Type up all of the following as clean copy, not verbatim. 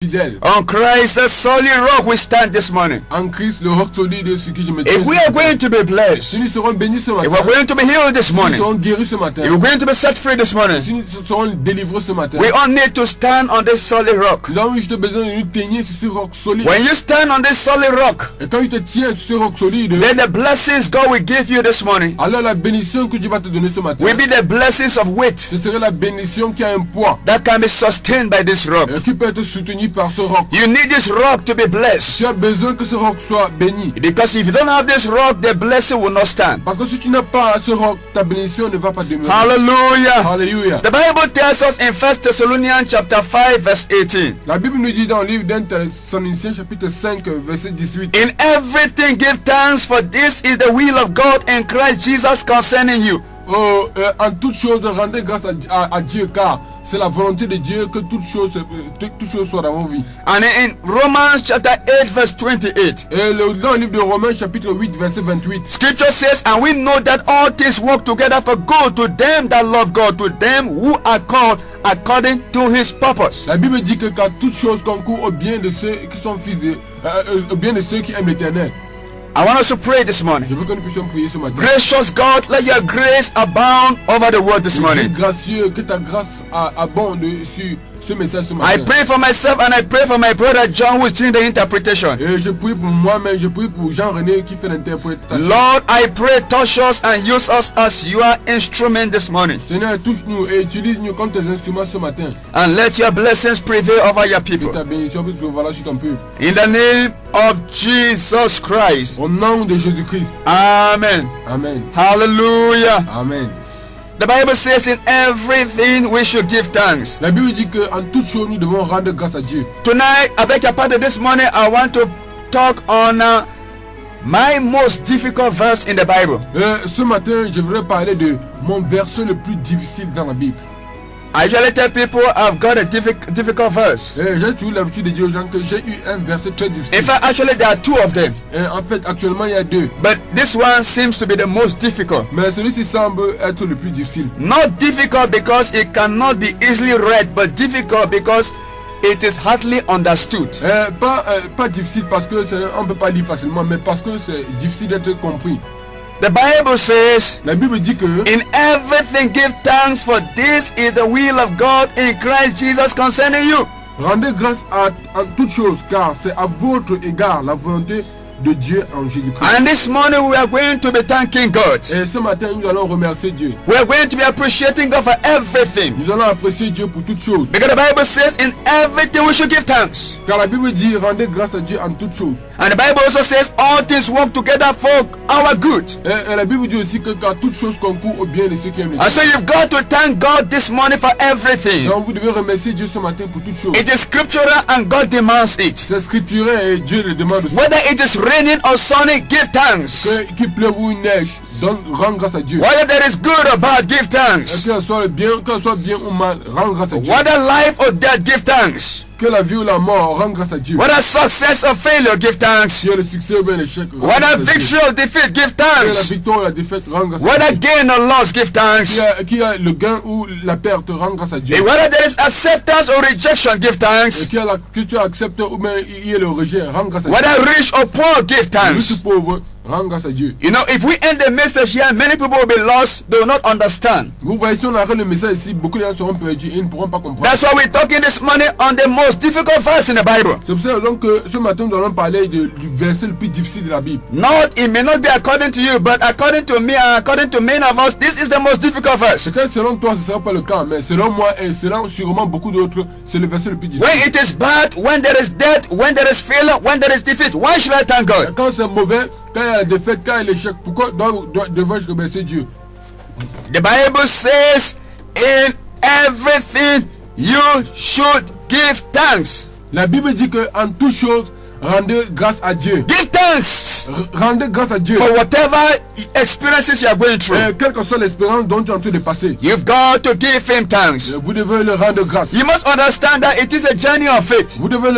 fidèle. On Christ, the solid rock, we stand this morning. En Christ, le roc solide sur qui je me tiens. If we are going to be blessed, Si nous serons bénis ce matin, if we're going to be healed this si nous morning, serons guéris ce matin, if we're going to be set free this morning, si nous serons délivrés ce matin, we all need to stand on this solid rock. nous avons juste besoin de nous tenir sur ce roc solide. When you stand on this solid rock, Et quand tu te tiens sur ce roc solide, then the blessings God will give you this morning alors la bénédiction que Dieu va te donner ce matin, will be the blessings of weight ce serait la bénédiction qui a un poids that can be sustained by this rock. qui peut être soutenu par ce roc. You need this rock to be blessed, Tu as besoin que ce roc soit béni. because if you don't have this rock, the blessing will not stand. Parce que si tu n'as pas ce roc, ta bénédiction ne va pas demeurer. Hallelujah. Alléluia. The Bible tells us in 1 Thessalonians chapter 5 verse 18, La Bible nous dit dans le livre d'Un Thessaloniciens chapitre 5 verset 18, in everything give thanks, for this is the will of God in Christ Jesus concerning you. en toute chose rendez grâce à Dieu, car c'est la volonté de Dieu que toute chose soit dans vos vies. And in Romans chapter 8 verse 28, Et dans le livre de Romains chapitre 8 verset 28, scripture says, and we know that all things work together for good to them that love God, to them who are called according to his purpose. la Bible dit que car toute chose concourt au bien de ceux qui sont fils de au bien de ceux qui aiment l'Éternel. I want us to pray this morning. Je veux que nous puissions prier ce matin. Gracious God, let your grace abound over the world this Dieu morning. gracieux, que ta grâce abonde sur ce message ce I matin. pray for myself and I pray for my brother John who is doing the interpretation. Et je prie pour moi-même, je prie pour Jean-René qui fait l'interprétation. Lord, I pray, touch us and use us as your instrument this morning. Seigneur, touche-nous et utilise-nous comme tes instruments ce matin. And let your blessings prevail over your Que people. ta bénédiction puisse prévaloir sur ton peuple. In the name of Jesus Christ. Au nom de Jésus-Christ. Amen. Amen. Hallelujah. Amen. The Bible says in everything we should give thanks. La Bible dit qu'en toute chose, nous devons rendre grâce à Dieu. Tonight, avec a part of this morning, I want to talk on my most difficult verse in the Bible. Ce matin, je voudrais parler de mon verset le plus difficile dans la Bible. I usually tell people I've got a difficult verse. J'ai toujours l'habitude de dire aux gens que j'ai eu un verset très difficile. In fact, actually there are two of them. En fait, actuellement, il y a deux. But this one seems to be the most difficult. Mais celui-ci semble être le plus difficile. Not difficult because it cannot be easily read, but difficult because it is hardly understood. Pas difficile parce que on ne peut pas lire facilement, mais parce que c'est difficile d'être compris. The Bible says, La Bible dit que in everything give thanks, for this is the will of God in Christ Jesus concerning you. rendez grâce en toutes choses, car c'est à votre égard la volonté de Dieu en Jésus-Christ. And this morning we are going to be thanking God. Et ce matin, nous allons remercier Dieu. We are going to be appreciating God for everything. Nous allons apprécier Dieu pour toutes choses. Because the Bible says in everything we should give thanks. Car la Bible dit rendez grâce à Dieu en toutes choses. And the Bible also says all things work together for our good. Et la Bible dit aussi que car toutes choses concourent au bien de ceux qui aiment le And so you've got to thank God this morning for everything. Donc vous devez remercier Dieu ce matin pour toutes choses. It is scriptural and God demands it. C'est scripturé et Dieu le demande aussi. Whether it is raining or sunny, give thanks. Qu'il pleuve ou il neige, rends grâce à Dieu. Whether there is good or bad, give thanks. Qu'elle soit bien ou mal, rends grâce à Dieu. Whether life or death, give thanks. Que la vie ou la mort, rends grâce à Dieu. Whether success or failure, give thanks. Si il y a le succès ou bien l'échec, rends Whether grâce à Dieu. victory or defeat, give Que la thanks. victoire ou la défaite, rends grâce à Whether Dieu. gain or loss, give thanks. Qui a le gain ou la perte, rends grâce à Dieu. And whether there is acceptance or rejection, give Et thanks. que tu acceptes ou bien il y a le rejet, rends grâce à Dieu. Whether rich or poor, give Riche thanks. ou pauvre, rends grâce à Dieu. You know, if we end the message here, many people will be lost. They will not understand. Vous voyez, si on arrête le message ici, beaucoup de gens seront perdus et ils ne pourront pas comprendre. That's why we're talking this morning on the most difficult verse in the Bible. C'est pour ça donc que ce matin nous allons parler du verset le plus difficile de la Bible. Not, it may not be according to you, but according to me and according to many of us, this is the most difficult verse. Peut-être selon toi ce ne sera pas le cas, mais selon moi et selon sûrement beaucoup d'autres, c'est le verset le plus difficile. When it is bad, when there is death, when there is failure, when there is defeat, why should I thank God? Quand c'est mauvais, quand il y a la défaite, quand il y a l'échec, pourquoi devrais-je remercier Dieu? The Bible says, in everything you should give thanks. La Bible dit que en toute chose, rendez grâce à Dieu. Give thanks Rendez grâce à Dieu. for whatever experiences you are going through. Quelle que soit l'expérience dont tu es en train de passer, You've got to give him thanks. vous devez le rendre grâce. You must understand that it is a journey of faith. Vous devez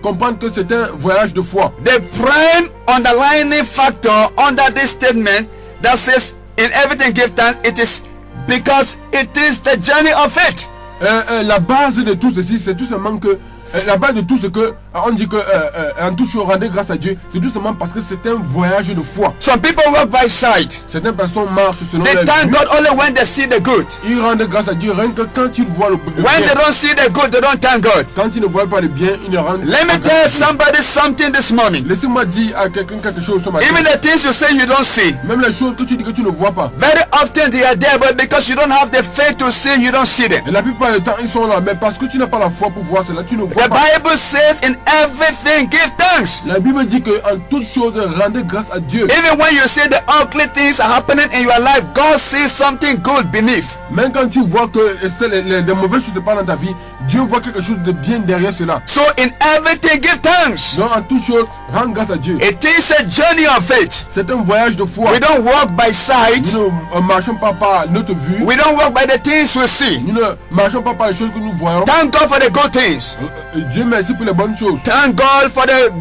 comprendre que c'est un voyage de foi. The prime underlining factor under this statement that says in everything give thanks, it is because it is the journey of faith. La base de tout ceci, c'est tout simplement que La base de tout ce que on dit que en toute chose rendez grâce à Dieu, c'est tout simplement parce que c'est un voyage de foi. Some people walk by sight. Certaines personnes marchent selon They la thank vue. God only when they see the good. Ils rendent grâce à Dieu rien que quand ils voient le When they bien. don't see the good, they don't thank God. Quand ils ne voient pas le bien, ils ne rendent Let me pas tell grâce à Dieu. somebody something this morning. Laissez-moi dire à quelqu'un quelque chose ce matin. Even the things you say you don't see, Même les choses que tu dis que tu ne vois pas. very often they are there, but because you don't have the faith to see, you don't see them. Et la plupart du temps, ils sont là. Mais parce que tu n'as pas la foi pour voir cela, tu ne vois The pas. Bible says in everything, give thanks. La Bible dit que en toute chose, rendez grâce à Dieu. Even when you see the ugly things are happening in your life, God sees something good beneath. Même quand tu vois que les mauvaises choses se passent dans ta vie, Dieu voit quelque chose de bien derrière cela. So in everything, give thanks. Donc en toute chose, rends grâce à Dieu. It is a journey of faith. C'est un voyage de foi. We don't walk by sight. Nous ne marchons pas par notre vue. We don't walk by the things we see. Nous ne marchons pas par les choses que nous voyons. Thank God for the good things. Dieu merci pour les bonnes choses. Thank God for the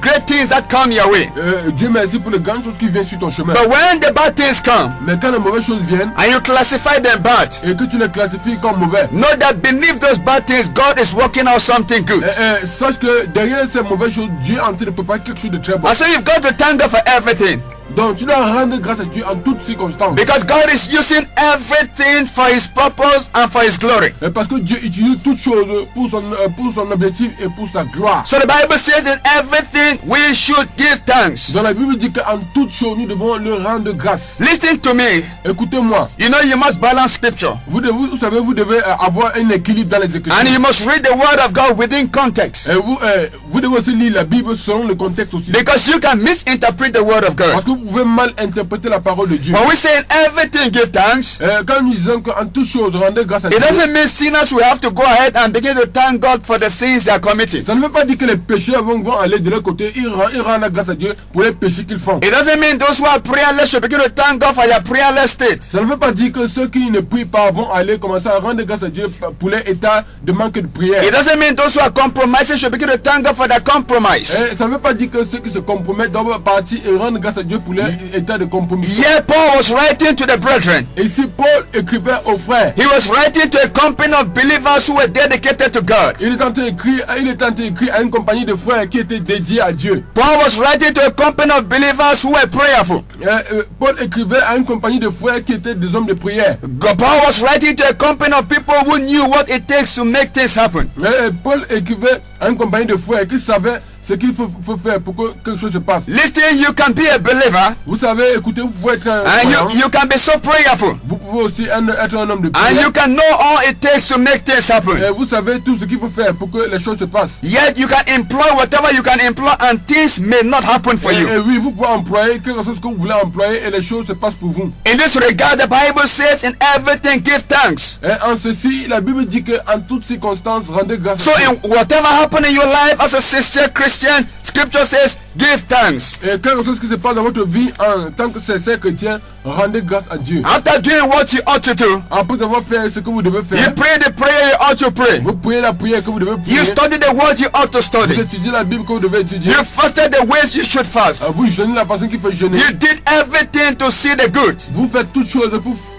great things that come your way. Dieu merci pour les grandes choses qui viennent sur ton chemin. But when the bad things come Mais quand les mauvaises choses viennent and you classify them bad, et que tu les classifies comme mauvais, know that beneath those bad things, God is working out something good. sache que derrière ces mauvaises choses, Dieu est en train de préparer quelque chose de très bon. And so you've got to thank God for everything. Donc tu dois rendre grâce à Dieu en toutes circonstances. Because God is using everything for His purpose and for His glory. Parce que Dieu utilise toutes choses pour son objectif et pour sa gloire. So the Bible says in everything we should give thanks. Donc la Bible dit qu'en toutes choses, nous devons le rendre grâce. Listen to me. Écoutez-moi. You know you must balance scripture. Vous savez, vous devez avoir un équilibre dans les Écritures. And you must read the word of God within context. Et vous devez aussi lire la Bible selon le contexte aussi. Because you can misinterpret the word of Parce God. que vous pouvez mal interpréter la parole de Dieu. When we say in everything give thanks, Quand nous disons qu'en toutes choses, rendez grâce à it Dieu, doesn't mean sinners will have to go ahead and begin to thank God for the sins they are committing. ça ne veut pas dire que les pécheurs vont aller de leur côté, ils rendent grâce à Dieu pour les péchés qu'ils font. It doesn't mean those who are prayerless should begin to thank God for their prayerless state. Ça ne veut pas dire que ceux qui ne prient pas vont aller commencer à rendre grâce à Dieu pour leur état de manque de prière. It doesn't mean those who are compromising should begin to thank God for their compromise. Ça ne veut pas dire que ceux qui se compromettent doivent partir et rendre grâce à Dieu pour leur état de compromis. Yeah, Paul was writing to the brethren. Et ici, Paul écrivait aux frères. He was writing to a company of believers who were dedicated to God. Il est en train d'écrire à une compagnie de frères qui était dédiée à Dieu. Paul was writing to a company of believers who were prayerful. Paul écrivait à une compagnie de frères qui étaient des hommes de prière. Paul was writing to a company of people who knew what it takes to make things happen. Paul écrivait à une compagnie de frères qui savaient ce qu'il faut faire pour que quelque chose se passe. Listen, you can be a believer Vous savez, écoutez, vous pouvez être un and croyant. you can be so prayerful. Vous pouvez aussi être un homme de And prière. you can know all it takes to make things happen. Et vous savez tout ce qu'il faut faire pour que les choses se passent. Yet you can employ whatever you can employ and things may not happen for Et you. oui, vous pouvez employer quelque chose que vous voulez employer et les choses se passent pour vous. In this regard, the Bible says in everything give thanks. Et en ceci, la Bible dit qu'en toutes circonstances, rendez grâce So à Dieu. in whatever happened in your life as a sincere Christian, Scripture says give thanks. Et quelque chose qui se passe dans votre vie en tant que sincère chrétien, rendez grâce à Dieu. After doing what you ought to do, Après avoir fait ce que vous devez you faire, pray the prayer you ought to pray. vous priez la prière que vous devez prier. You study the word you ought to Vous study. étudiez la Bible que vous devez étudier. You fasted the ways you should fast. Vous jeûnez la façon qu'il faut jeûner. You did everything to see the good. Vous faites toutes choses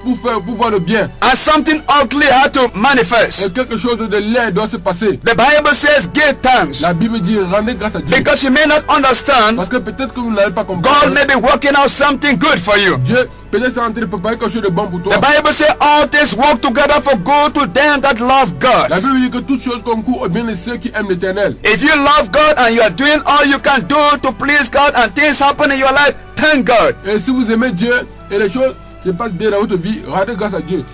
pour voir le bien. And something ugly had to Et manifest. quelque chose de laid doit se passer. The Bible says give thanks. La Bible dit rendez grâce à Dieu. Because you may not understand, Parce que peut-être que vous n'avez pas compris. God may be working out something good for you. Dieu peut-être est en train de préparer quelque chose de bon pour toi. The Bible says all things work together for good to them that love God. La Bible dit que toutes choses concourent au bien de ceux qui aiment l'Éternel. If you love God and you are doing all you can do to please God and things happen in your life, thank God. Et si vous aimez Dieu et les choses se passent bien dans votre vie, rendez grâce à Dieu.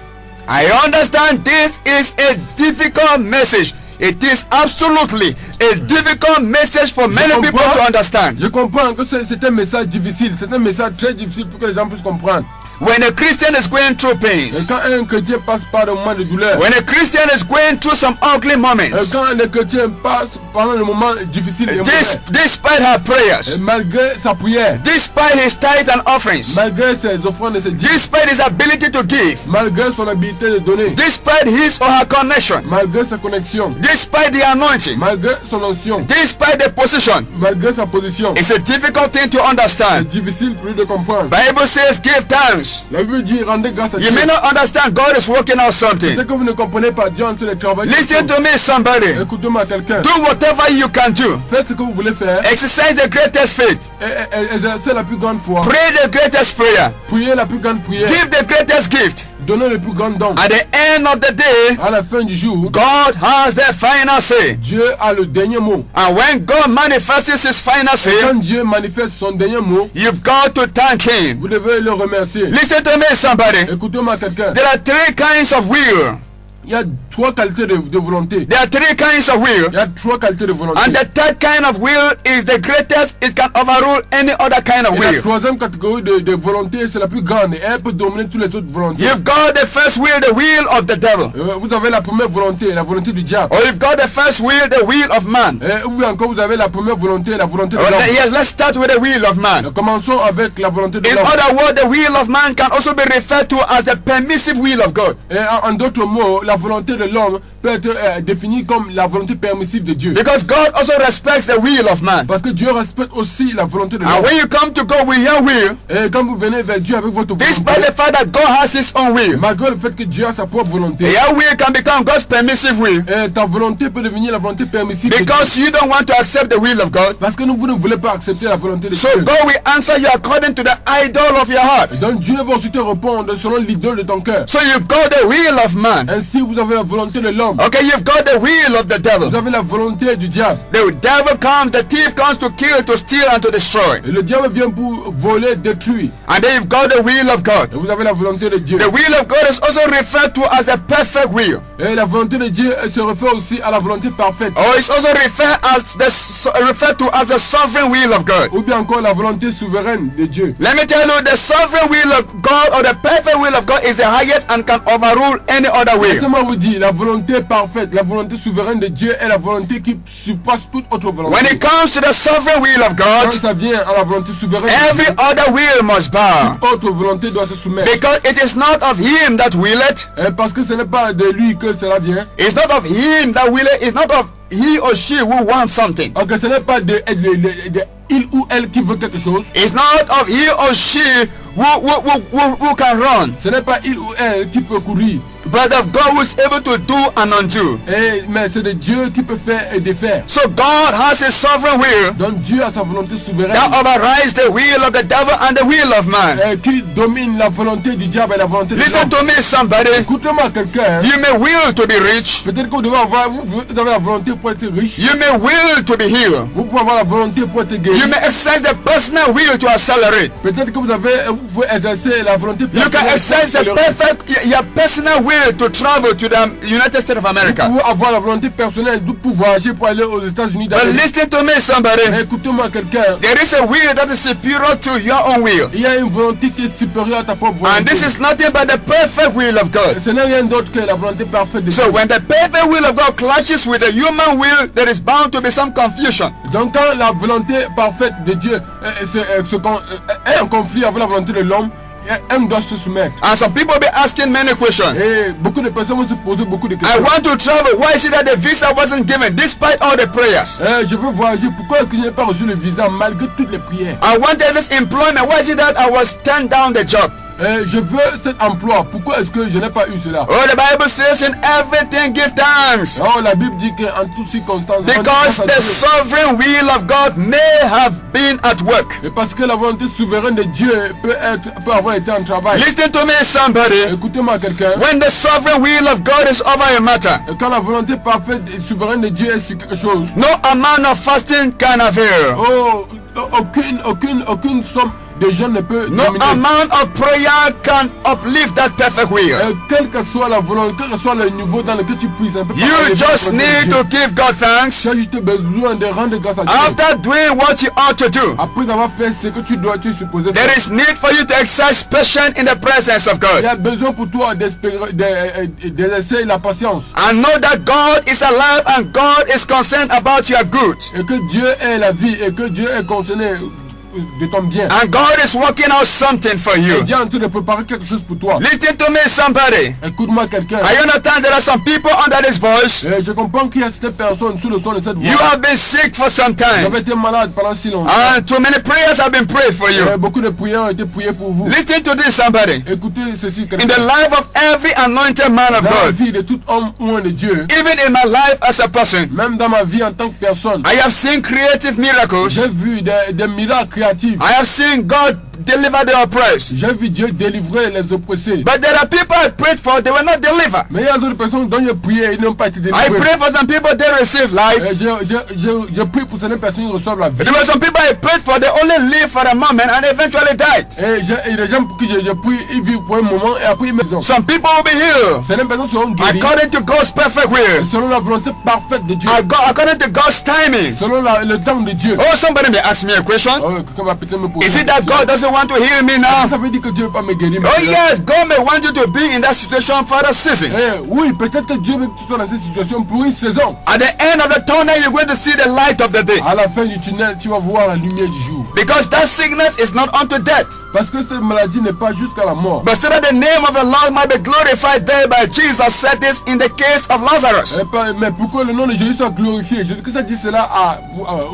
I understand this is a difficult message. It is absolutely a difficult message for many people to understand. Je comprends que c'est un message difficile. C'est un message très difficile pour que les gens puissent comprendre. When a Christian is going through Et pains, quand un chrétien passe par des moments de douleur, when a Christian is going through some ugly et moments, quand un chrétien passe pendant des moments difficiles et mauvais, despite her et prayers, malgré sa prière, despite his tithes and offerings, malgré ses offrandes et ses dîmes, despite his ability to give, malgré son habilité de donner, despite his or her connection, malgré sa connexion, despite the anointing, malgré son onction, despite the position, malgré sa position, it's a difficult thing to c'est understand. difficile pour lui de comprendre. Bible says give thanks. grace. La Bible dit rendez grâce à Dieu. You may not understand God is working out C'est something. que vous ne comprenez pas, Dieu est en train de travailler. Listen to me, somebody. Écoutez-moi quelqu'un. Do whatever you can do. Faites ce que vous voulez faire. Exercise the greatest faith. Exercez la plus grande foi. Pray the greatest prayer. Priez la plus grande prière. Give the greatest gift. Donnez le plus grand don. At the end of the day, À la fin du jour, God has the final say. Dieu a le dernier mot. And when God manifests his final Et say, quand Dieu manifeste son dernier mot, you've got to thank him. vous devez le remercier. Listen to me, somebody. Écoutez-moi quelqu'un. There are three kinds of will. Il y a trois qualités de volonté. There are three kinds of will. Il y a trois qualités de volonté. And the third kind of will is the greatest. It can overrule any other kind of Et la will. troisième catégorie de volonté, c'est la plus grande. Et elle peut dominer toutes les autres volontés. You've got the first will, the will of the devil. Vous avez la première volonté, la volonté du diable. Or you've got the first will, the will of man. Ou encore vous avez la première volonté, la volonté de Oh, l'homme. yes, let's start with the will of man. Commençons avec la volonté de In l'homme. other words, the will of man can also be referred to as the permissive will of God. Et en d'autres mots, la volonté de l'homme peut être définie comme la volonté permissive de Dieu. Because God also respects the will of man. Parce que Dieu respecte aussi la volonté de And l'homme. when you come to God with your will, Et quand vous venez vers Dieu avec votre despite volonté, the fact that God has his own will, malgré le fait que Dieu a sa propre volonté, your will can become God's permissive will. ta volonté peut devenir la volonté permissive de Dieu. Because you don't want to accept the will of God. Parce que vous ne voulez pas accepter la volonté de So Dieu. God will answer you according to the idol of your heart. Donc Dieu va ensuite te répondre selon l'idole de ton cœur. So you've got the will of man. Ainsi, vous avez la volonté de l'homme. Okay, you've got the will of the devil. Vous avez la volonté du diable. The devil comes, the thief comes to kill, to steal, and to destroy. Et le diable vient pour voler, détruire. And then you've got the will of God. Et vous avez la volonté de Dieu. The will of God is also referred to as the perfect will. Et la volonté de Dieu se réfère aussi à la volonté parfaite. Or it's also referred to as the sovereign will of God. Ou bien encore la volonté souveraine de Dieu. Let me tell you, the sovereign will of God or the perfect will of God is the highest and can overrule any other will. Laissez-moi vous dire, la volonté parfaite, la volonté souveraine de Dieu est la volonté qui surpasse toute autre volonté. When it comes to the sovereign will of Quand God, ça vient à la volonté souveraine de every Dieu, other will must bow. autre volonté doit se soumettre. Because it is not of him that willeth, Parce que ce n'est pas de lui que cela vient. it's not of him that willeth, it's not of he or she who wants something. Donc ce n'est pas de il ou elle qui veut quelque chose. It's not of he or she who can run, Ce n'est pas il ou elle qui peut courir. but of God who is able to do and undo. Mais c'est de Dieu qui peut faire et défaire. So God has a sovereign will Donc Dieu a sa volonté souveraine that overrides the will of the devil and the will of man. qui domine la volonté du diable et la volonté de Listen l'homme. to me, somebody. Écoutez-moi quelqu'un. You may will to be rich. Peut-être que vous avez la volonté pour être riche. You may will to be healed. Vous pouvez avoir la volonté pour être guéri. You may exercise the personal will to accelerate. Peut-être que vous pouvez exercer la volonté You can exercise the your personal will to travel to the United States of America. Vous pouvez avoir la volonté personnelle pour voyager pour aller aux États-Unis But d'Amérique. listen to me, somebody. Écoutez-moi quelqu'un. There is a will that is superior to your own will. Il y a une volonté qui est supérieure à ta propre And volonté. this is nothing but the perfect will of God. Ce n'est rien d'autre que la volonté parfaite de Dieu. So when the perfect will of God clashes with the human will, there is bound to be some confusion. Donc quand la volonté parfaite de Dieu est en conflit avec la volonté de l'homme, un doit se soumettre. And some people be asking many questions. Et beaucoup de personnes vont se poser beaucoup de I questions. want to travel. Why is it that the visa wasn't given despite all the prayers? Je veux voyager. Pourquoi est-ce que je n'ai pas reçu le visa malgré toutes les prières? I wanted this employment. Why is it that I was turned down the job? Je veux cet emploi. Pourquoi est-ce que je n'ai pas eu cela? Oh, the Bible says in everything give thanks. Oh, la Bible dit qu'en toutes circonstances, Because the sovereign will of God may have been at work. et parce que la volonté souveraine de Dieu peut avoir été en travail. Listen to me, somebody. Écoutez-moi quelqu'un. When the sovereign will of God is over a matter, Et quand la volonté parfaite et souveraine de Dieu est sur quelque chose, no amount of fasting can avail. oh, aucune somme de gens ne peut No dominer. amount of prayer can uplift that perfect will. Quelle que soit la volonté, quel que soit le niveau dans lequel tu puisses, un peu You just need to give God thanks tu as juste besoin de rendre grâce à Dieu. after doing what you ought to do. Après avoir fait ce que tu es supposé There faire. is need for you to exercise patience in the presence of Il y God. a besoin pour toi d'exercer la patience. And know that God is alive and God is concerned about your good. Et que Dieu est la vie et que Dieu est concerné de ton bien. And God is working out something for Et you. Dieu est en train de préparer quelque chose pour toi. Listen to me, somebody. Écoute-moi quelqu'un. I understand there are some people under this voice. Et je comprends qu'il y a certaines personnes sous le son de cette voix. You have been sick for some Vous time. avez été malade pendant si longtemps. And too many prayers have been prayed for you. Et beaucoup de prières ont été priées pour vous. Listen to this, somebody. Écoutez ceci, In quelqu'un. the life of every anointed man of Dans la God, vie de tout homme ou un de Dieu, even in my life as a person, même dans ma vie en tant que personne, I have seen creative miracles. j'ai vu des miracles créatifs. I have seen God deliver the oppressed. J'ai vu Dieu délivrer les oppressés. But there are people I prayed for, they were not delivered. Mais il y a d'autres personnes dont j'ai prié et ils n'ont pas été I délivrés. pray for some people, they receive life. Et je prie pour certaines personnes qui reçoivent la vie. There were some people I prayed for, they only live for a moment and eventually died. Et les gens pour qui je prie, ils vivent pour un moment et après ils meurent. Some people will be healed Certaines personnes seront guéries according to God's perfect will, selon la volonté parfaite de Dieu. according to God's timing. Selon le temps de Dieu. Oh, somebody may ask me a question. Oh, quelqu'un va peut-être me poser Is une it that question. God doesn't want to heal me now? Ça veut dire que Dieu ne veut pas me guérir Oh maintenant. yes, God may want you to be in that situation for a season. Oui, peut-être que Dieu veut que tu sois dans cette situation pour une saison. At the end of the tunnel, you're going to see the light of the day. À la fin du tunnel, tu vas voir la lumière du jour. Because that sickness is not unto death. Parce que cette maladie n'est pas jusqu'à la mort. But so that the name of the Lord might be glorified there by Jesus said this in the case of Lazarus. Mais pourquoi le nom de Jésus soit glorifié? Je dis que ça dit cela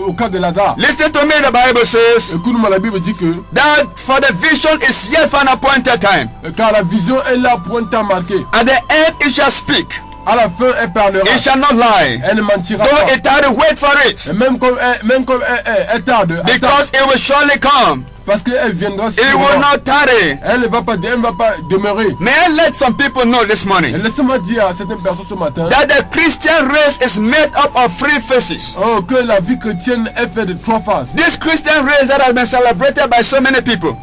au cas de Lazare. Listen to me, the Bible says Écoute-moi, la Bible dit que that for the vision is yet for an appointed time. car la vision est là pour un temps marqué. At the end it shall speak, À la fin, elle parlera. it shall not lie. Elle ne mentira Though pas. it tarry, wait for it, Et même comme elle tarde, elle tarde, because it will surely come. parce qu'elle viendra It will sûrement. not tarry. Elle ne va pas demeurer. May I let some people know this Et morning laissez-moi dire à certaines personnes ce matin that the Christian race is made up of three faces. que la vie chrétienne est faite de trois phases. This Christian race that has been celebrated by so many people.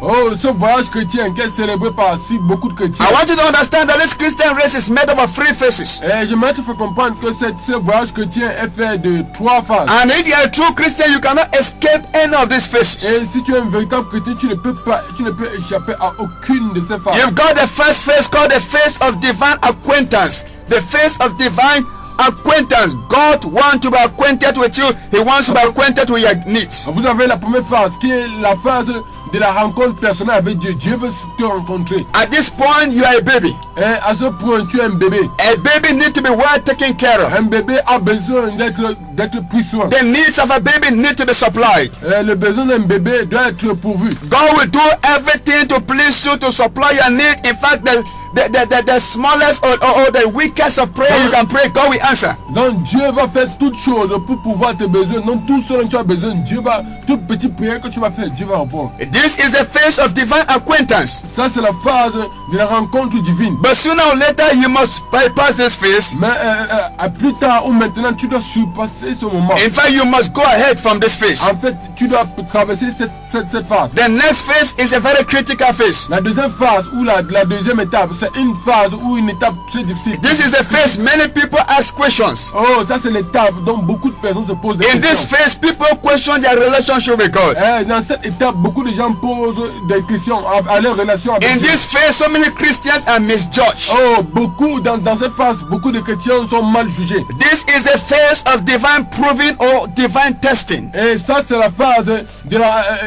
Ce voyage chrétien qui est célébré par si beaucoup de chrétiens. I want you to understand that this Christian race is made up of three faces. Et j'aimerais te faire comprendre que ce voyage chrétien est fait de trois phases. And if you are a true Christian, you cannot escape any of these faces. Et si tu es un véritable chrétien, tu ne peux échapper à aucune de ces phases. You've got the first phase called the phase of divine acquaintance. The phase of divine acquaintance. God wants to be acquainted with you. He wants to be acquainted with your needs. Vous avez la première phase qui est la phase de la rencontre personnelle avec Dieu. Dieu veut te rencontrer. At this point, you are a baby. Et à ce point, tu es un bébé. A baby needs to be well taken care of. Un bébé a besoin d'être pris soin. The needs of a baby need to be supplied. Le besoin d'un bébé doit être pourvu. God will do everything to please you, to supply your need. In fact, the smallest or the weakest of prayer you can pray, God will answer. Donc Dieu va faire toutes choses pour pouvoir tes besoins. Non, tout ce dont tu as besoin, Dieu va, toute petite prière que tu vas faire, Dieu va répondre. This is the phase of divine acquaintance. Ça, c'est la phase de la rencontre divine. But sooner or later, you must bypass this phase. Mais plus tard ou maintenant, tu dois surpasser ce moment. In fact, you must go ahead from this phase. En fait, tu dois traverser cette phase. The next phase is a very critical phase. La deuxième phase ou la deuxième étape, c'est une phase ou une étape très difficile. This is the phase many people ask questions. Oh, ça c'est l'étape dont beaucoup de personnes se posent des In this questions. phase, people question their relationship with God. Dans cette étape, beaucoup de gens posent des questions à leur relation avec In Dieu. this phase, so many Christians are misjudged. Oh, beaucoup dans cette phase, beaucoup de chrétiens sont mal jugés. This is the phase of divine proving or divine testing. Et ça c'est la phase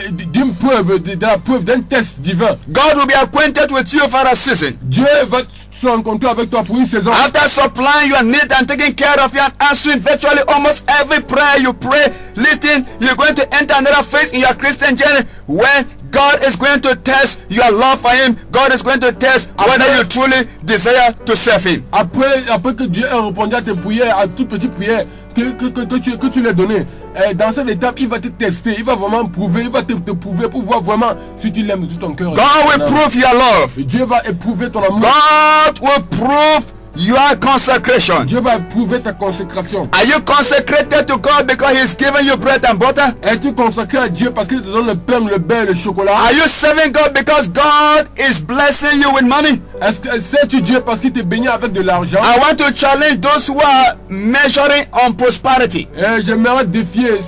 d'une preuve, de la preuve d'un test divin. God will be acquainted with you for a season. Dieu va se rencontrer avec toi pour une saison. After supplying your need and taking care of you and answering virtually almost every prayer you pray, listen, you're going to enter another phase in your Christian journey where God is going to test your love for Him. God is going to test whether you truly desire to serve Him. Après que Dieu ait répondu à tes prières, à toutes petites prières que tu lui as données, dans cette étape, il va te tester, il va vraiment prouver, il va te prouver pour voir vraiment si tu l'aimes de tout ton cœur. God will prove your love. Et Dieu va éprouver ton amour. God will prove your consecration. Dieu va éprouver ta consécration. Are you consecrated to God because He's given you bread and butter? Es-tu consacré à Dieu parce qu'il te donne le pain, le beurre et le chocolat? Are you serving God because God is blessing you with money? Est-ce que sais-tu Dieu parce qu'il te bénit avec de l'argent? I want to challenge those who are measuring on prosperity. J'aimerais défier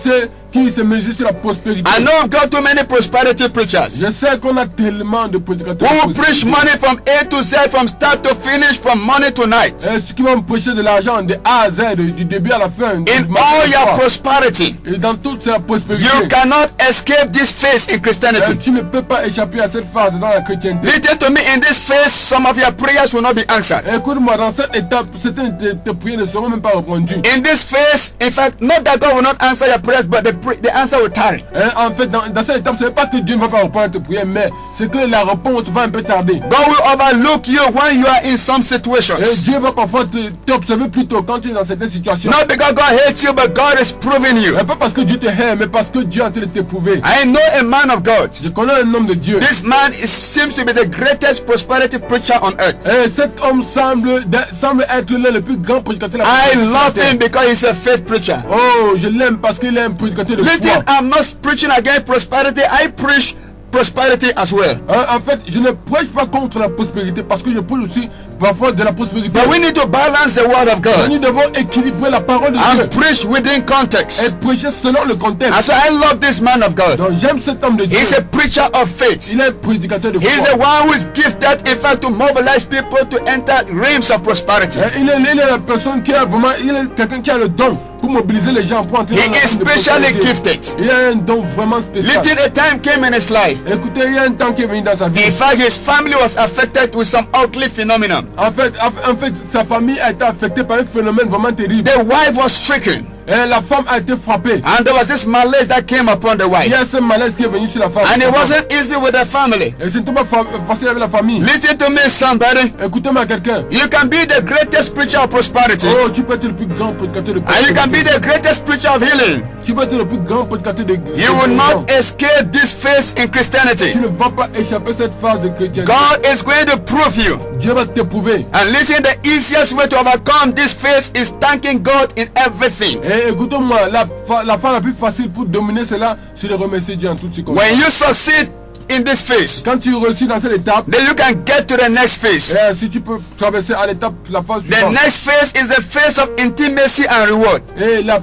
qui se mesure sur la prospérité. I know we've got too many prosperity preachers Je sais qu'on a tellement de prédicateurs. who preach money from A to Z, from start to finish, from morning to night. Ceux qui vont prêcher de l'argent de A à Z, du début à la fin. In all your prosperity, Et dans toute la prospérité. you cannot escape this phase in Christianity. Tu ne peux pas échapper à cette phase dans la chrétienté. Listen to me, in this phase, some of your prayers will not be answered. Écoute-moi, dans cette étape, certaines de tes prières ne seront même pas répondues. In this phase, in fact, not that God will not answer your prayers, but the answer will tarry. En fait, dans cette étape, ce n'est pas que Dieu ne va pas répondre à tes prières, mais c'est que la réponse va un peu tarder. God will overlook you when you are in some Et situations. Dieu va parfois t'observer plus tôt quand tu es dans certaines situations. Not because God hates you, but God is proving you. Pas parce que Dieu te hait, mais parce que Dieu est en train de t'éprouver. I know a man of God. Je connais un homme de Dieu. This man seems to be the greatest prosperity preacher on earth. Et cet homme semble être l'un des plus grands prédicateurs de la I prospérité. love him because he's a faith preacher. Oh, je l'aime parce qu'il est un prédicateur de Listen, foi. I'm not preaching against prosperity. I preach prosperity as well. En fait, je ne prêche pas contre la prospérité parce que je prêche aussi parfois de la prospérité. But we need to balance the word of God Nous devons équilibrer la parole de and Dieu preach within et context. prêcher selon le contexte. And so I love this man of God. Donc j'aime cet homme de Dieu. He's a preacher of faith. Il est un prédicateur de He's foi. the one who is gifted, in fact, to mobilize people to enter realms of prosperity. Il est la personne qui a vraiment, il est quelqu'un qui a le don pour mobiliser les gens pour entrer He dans la is forme de specially prospérité. gifted. Il a un don vraiment spécial. Listen, a time came in his life. Écoutez, il y a un temps qui est venu dans sa vie. In fact, his family was affected with some ugly phenomenon. En fait, sa famille a été affectée par un phénomène vraiment terrible. The wife was stricken, Et la femme a été frappée. and there was this malaise that came upon the Il wife. y a ce malaise qui est venu sur la femme. And it wasn't easy with the family. Et ce n'était pas facile avec la famille. Listen to me, somebody. Écoutez-moi quelqu'un. You can be the greatest preacher of prosperity, Oh, tu peux être le plus grand prédicateur de and you can be the greatest preacher of healing. Tu peux être le plus grand prédicateur de You will not escape this phase in Christianity. Tu ne vas pas échapper à cette phase de chrétienté. God is going to prove you. Dieu va t'éprouver. And listen, the easiest way to overcome this phase is thanking God in everything. Et écoutez-moi, la phase la plus facile pour dominer cela, c'est de remercier Dieu en toutes circonstances. When you succeed in this phase, Quand tu réussis dans cette étape, then you can get to the next phase. si tu peux traverser à l'étape, la phase The suivante. next phase is the phase of intimacy and reward. Et la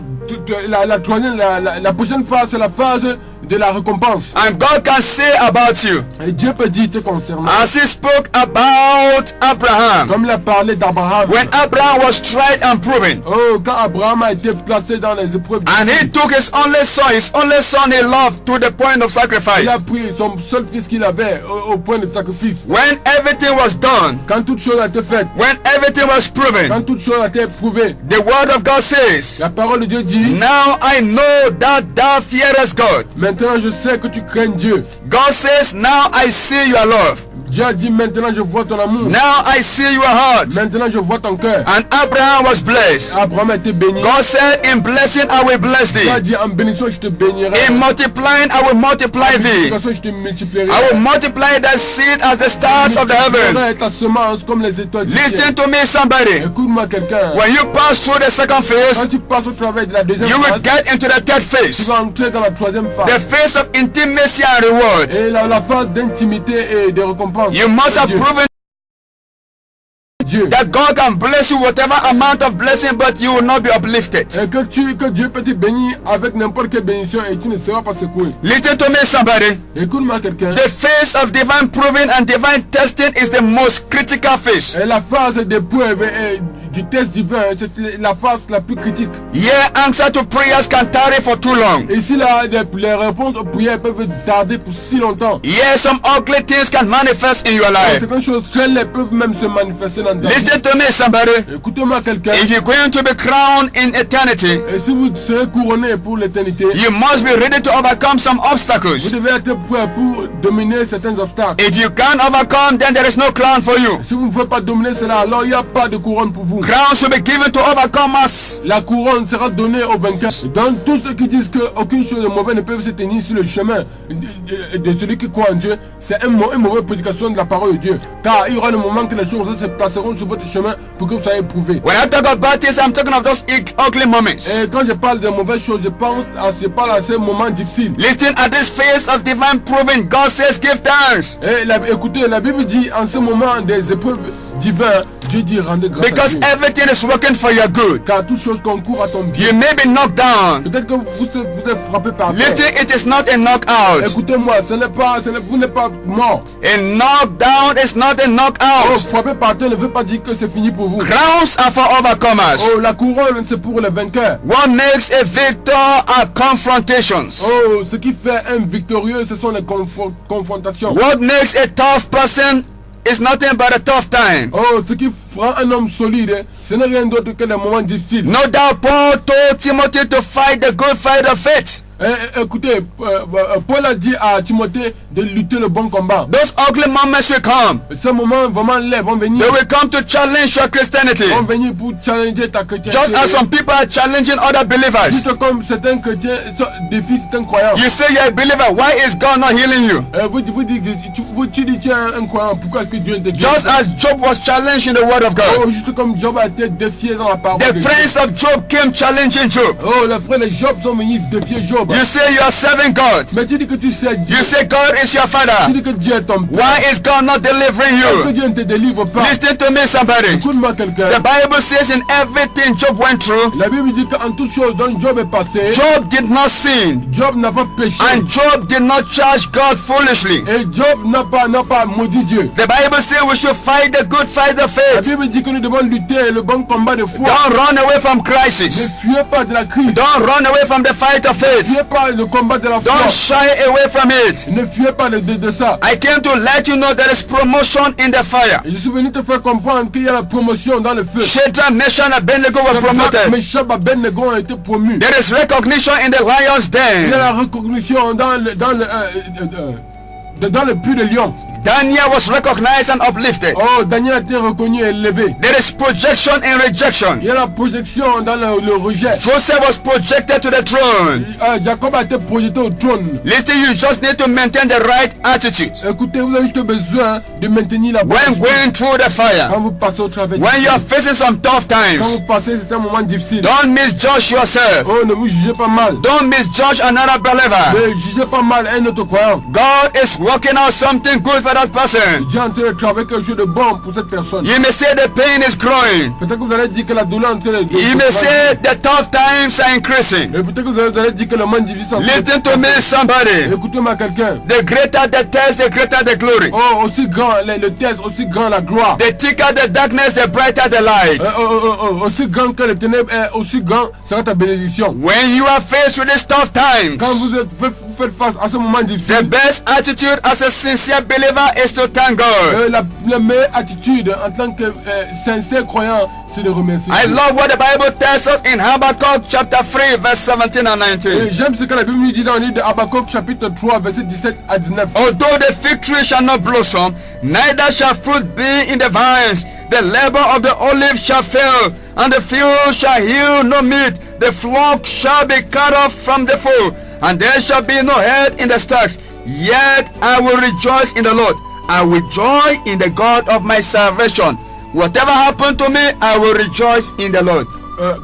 prochaine phase, c'est la phase de la récompense. And God can say about you, Et Dieu peut dire te concernant. as He spoke about Abraham, Comme il a parlé d'Abraham. when Abraham was tried and proven, Oh, quand Abraham a été placé dans les épreuves, and he took his only son he loved to the point of il sacrifice. a pris son seul fils qu'il avait au point de sacrifice. When everything was done, Quand toute chose a été faite, when everything was proven, quand toute chose a été prouvée, the word of God says, la parole de Dieu dit, now I know that thou fearest God. maintenant je sais que tu crains Dieu. God says, now I see your love. Dieu a dit, maintenant je vois ton amour. Now I see your heart. Maintenant je vois ton cœur. And Abraham was blessed. Abraham a été béni. God said, in blessing I will bless Dieu a thee. dit, en bénédiction je te bénirai. In multiplying I will multiply En thee. multiplication je te multiplierai. I will multiply thy seed as the stars of the heaven. Multiplierai ta semence comme les étoiles du ciel. Listen to me, somebody. Écoute-moi quelqu'un. When you pass through the second Quand phase, tu passes au travail de la deuxième you will phase, get into the third tu phase, vas entrer dans la troisième the phase. phase of intimacy and reward. Et la phase d'intimité et de récompense. You must have Dieu. proven Dieu. that God can bless you whatever amount of blessing, but you will not be uplifted. Et que Dieu peut te bénir avec n'importe quelle bénédiction et tu ne seras pas secoué. Listen to me, somebody. Écoute-moi quelqu'un. The phase of divine proving and divine testing is the most critical phase. Et la phase d'épreuve et du test divin, c'est la phase la plus critique. Yeah, answer to prayers can tarry for too long. Ici, les réponses aux prières peuvent tarder pour si longtemps. Yeah, some ugly things can manifest in your life. Certaines choses très laides peuvent même se manifester dans ta vie. Listen to me, somebody. Écoutez-moi quelqu'un. If you're going to be crowned in eternity, Et si vous serez couronné pour l'éternité, you must be ready to overcome some vous obstacles. devez être prêt pour dominer certains obstacles. If you can't overcome, then there is no crown for you. Si vous ne pouvez pas dominer cela, alors il n'y a pas de couronne pour vous. Crown should be given to overcome us. La couronne sera donnée aux vainqueurs. Donc tous ceux qui disent qu'aucune chose de mauvais ne peut se tenir sur le chemin de celui qui croit en Dieu, c'est une mauvaise prédication de la parole de Dieu. Car il y aura le moment que les choses se placeront sur votre chemin pour que vous soyez éprouvés. When I talk about this, I'm talking of those ugly moments. Et quand je parle de mauvaises choses, je parle à ces moments difficiles. Listen, at this phase of divine proving, God says give thanks. Et écoutez, la Bible dit en ce moment des épreuves divin, Dieu dit rendez grâce à because Dieu. everything is working for your good. Car toute chose concourt à ton bien. You may be knocked down. Peut-être que vous êtes frappé par terre. Listen, it is not a knockout. Écoutez-moi, vous n'êtes pas mort. A knockdown is not a Oh, knockout. frapper par terre ne veut pas dire que c'est fini pour vous. Crowns are for overcomers. Oh, la couronne, c'est pour les vainqueurs. What makes a victor are confrontations. Oh, ce qui fait un victorieux, ce sont les confrontations. What makes a tough person is nothing but a tough time. Oh, ce qui rend un homme solide, ce n'est rien d'autre que les moments difficiles. No doubt Paul told Timothy to fight the good fight of faith. Écoutez, Paul a dit à Timothée de lutter le bon combat. Those ugly moments will come. Ces moments vraiment laids vont venir. They will come to challenge your Christianity. Vont venir pour challenger ta chrétienté. Just as some people are challenging other believers. Juste comme certains chrétiens défient certains croyants. You say you're a believer, why is God not healing you? Tu dis tu es un croyant, pourquoi est-ce que Dieu ne te guérit Just pas? as Job was challenged in the word of Oh, God. juste comme Job a été défié dans la parole The de Dieu. friends of Job came challenging Job. Oh, les frères de Job sont venus défier Job. You say you are serving God. Mais tu dis que tu sais Dieu. You say God is your Tu father. dis que Dieu est ton père. Why is God not delivering Pourquoi you? Dieu ne te délivre pas? Listen to me, somebody. Écoute-moi quelqu'un. The Bible says in everything Job went through, La Bible dit qu'en toute chose dont Job est passé, Job did not sin. Job n'a pas péché. And Job did not charge God foolishly. Et Job n'a pas maudit Dieu. The Bible says we should fight the good fight of La faith. Bible dit que nous devons lutter le bon combat de foi. Don't run away from Ne crisis. fuyez pas de la crise. Don't run away from the fight of Ne faith. fuyez pas le combat de la foi. Don't shy away from it. Ne fuyez pas de ça. I came to let you know there is promotion in the fire. Et je suis venu te faire comprendre qu'il y a la promotion dans le feu. Shadrach, Meshach, and Abednego were promoted. Meshach et Abednego ont été promus. There is recognition in the lion's Il y a den. la recognition dans le puits de lion. Daniel was recognized and uplifted. Oh, Daniel a été reconnu et élevé. There is projection in rejection. Il y a la projection dans le rejet. Joseph was projected to the throne. Jacob a été projeté au trône. Listen, you just need to maintain the right attitude. Écoutez, vous avez juste besoin de maintenir la bonne When attitude. going through the fire, Quand vous passez au travers when you are facing some tough quand times, vous passez certains moments difficiles. don't misjudge yourself. Oh, ne vous jugez pas mal. Don't misjudge another believer. Ne jugez pas mal un autre croyant. God is working out something good for that person. Dieu est en train de travailler quelque chose de bon pour cette personne. You may say the pain is growing. Peut-être que vous allez dire que la douleur est en train de... You may say the tough times are increasing. Et peut-être que vous allez dire que le monde difficile est en train de- Listen to me, somebody. Écoutez-moi quelqu'un. The greater the test, the greater the glory. Oh, aussi grand le test, aussi grand la gloire. The thicker the darkness, the brighter the light. Aussi grand que les ténèbres, aussi grand sera ta bénédiction. When you are faced with these tough times, Quand vous faites face à ce moment the difficile, best attitude as a sincere believer is to thank God. la meilleure attitude en tant que sincère croyant, c'est de remercier I Dieu. love what the Bible tells us in Habakkuk chapter 3 verse 17 and 19. Et j'aime ce que la Bible nous dit dans le livre de Habakkuk chapitre 3 verset 17 à 19. Although the fig tree shall not blossom, neither shall fruit be in the vines, the labor of the olive shall fail, and the field shall yield no meat, the flock shall be cut off from the fold, and there shall be no head in the stocks. Yet I will rejoice in the Lord. I will joy in the God of my salvation. Whatever happened to me, I will rejoice in the Lord.